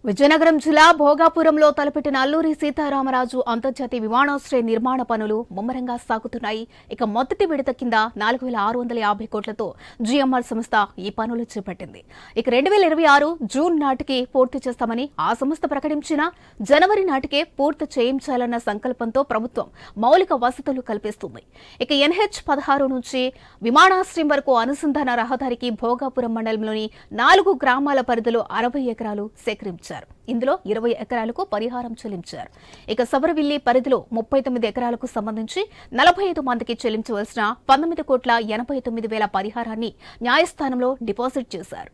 విజయనగరం జిల్లా భోగాపురంలో తలపెట్టిన అల్లూరి సీతారామరాజు అంతర్జాతీయ విమానాశ్రయ నిర్మాణ పనులు ముమ్మరంగా సాగుతున్నాయి. ఇక మొదటి విడత కింద 4,650 కోట్లతో జీఎంఆర్ సంస్థ ఈ పనులు చేపట్టింది. ఇక 2026 జూన్ నాటికి పూర్తి చేస్తామని ఆ సంస్థ ప్రకటించిన జనవరి నాటికే పూర్తి చేయించాలన్న సంకల్పంతో ప్రభుత్వం మౌలిక వసతులు కల్పిస్తుంది. ఇక NH-16 నుంచి విమానాశ్రయం వరకు అనుసంధాన రహదారికి భోగాపురం మండలంలోని 4 గ్రామాల పరిధిలో 60 ఎకరాలు సేకరించారు. ఇందులో 20 ఎకరాలకు పరిహారం చెల్లించారు. ఇక సబరవిల్లి పరిధిలో 39 ఎకరాలకు సంబంధించి 45 మందికి చెల్లించవలసిన 19,89,00,000 పరిహారాన్ని న్యాయస్థానంలో డిపాజిట్ చేశారు.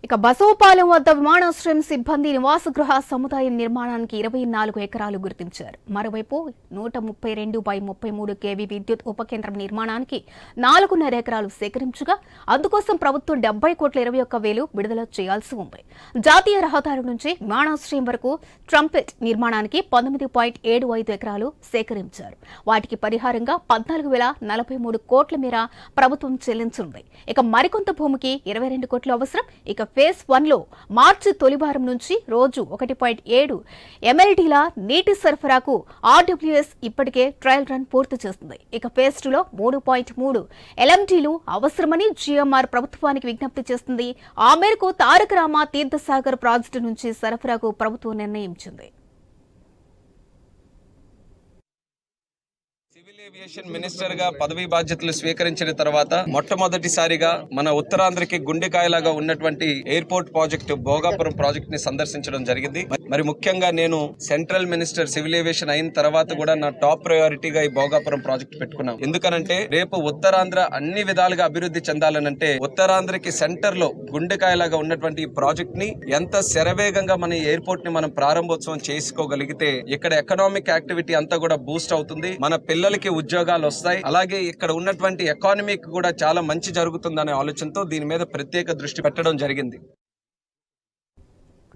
ఇక బసవపాలెం వద్ద విమానాశ్రయం సిబ్బంది నివాస గృహ సముదాయం నిర్మాణానికి 24 ఎకరాలు గుర్తించారు. మరోవైపు 132/33 kV విద్యుత్ ఉప కేంద్రం నిర్మాణానికి 4.5 ఎకరాలు సేకరించగా అందుకోసం ప్రభుత్వం 70,21,00,000 విడుదల చేయాల్సి ఉంది. జాతీయ రహదారి నుంచి విమానాశ్రయం వరకు ట్రంపెట్ నిర్మాణానికి 19.75 ఎకరాలు సేకరించారు. వాటికి పరిహారంగా 14,043 కోట్ల మేర ప్రభుత్వం చెల్లించనుంది. ఇక మరికొంత భూమికి 22 కోట్లు అవసరం. ఇక ఫేజ్ 1లో మార్చి తొలివారం నుంచి రోజు 1.7 MLDల నీటి సరఫరాకు RWS ఇప్పటికే ట్రయల్ రన్ పూర్తి చేస్తుంది. ఇక ఫేజ్ 2లో 3.3 LMDలు అవసరమని GMR ప్రభుత్వానికి విజ్ఞప్తి చేస్తుంది. ఆ మేరకు తారక రామ తీర్థసాగర్ ప్రాజెక్టు నుంచి సరఫరాకు ప్రభుత్వం నిర్ణయించింది. సివిల్ ఏవియేషన్ మినిస్టర్ గా పదవీ బాధ్యతలు స్వీకరించిన తర్వాత మొట్టమొదటిసారిగా మన ఉత్తరాంధ్రకి గుండెకాయలాగా ఉన్నటువంటి ఎయిర్పోర్ట్ ప్రాజెక్టు భోగాపురం ప్రాజెక్ట్ ని సందర్శించడం జరిగింది. మరి ముఖ్యంగా నేను సెంట్రల్ మినిస్టర్ సివిల్ ఏవియేషన్ అయిన తర్వాత కూడా నా టాప్ ప్రయారిటీగా ఈ భోగాపురం ప్రాజెక్ట్ పెట్టుకున్నాం. ఎందుకనంటే రేపు ఉత్తరాంధ్ర అన్ని విధాలుగా అభివృద్ధి చెందాలనంటే ఉత్తరాంధ్రకి సెంటర్ లో గుండెకాయలాగా ఉన్నటువంటి ఈ ప్రాజెక్ట్ ని ఎంత శరవేగంగా మన ఎయిర్పోర్ట్ ని మనం ప్రారంభోత్సవం చేసుకోగలిగితే ఇక్కడ ఎకనామిక్ యాక్టివిటీ అంతా కూడా బూస్ట్ అవుతుంది. మన పిల్లలకి ఉద్యోగాలు వస్తాయి. అలాగే ఇక్కడ ఉన్నటువంటి ఎకానమీకి కూడా చాలా మంచి జరుగుతుందనే ఆలోచనతో దీని మీద ప్రత్యేక దృష్టి పెట్టడం జరిగింది.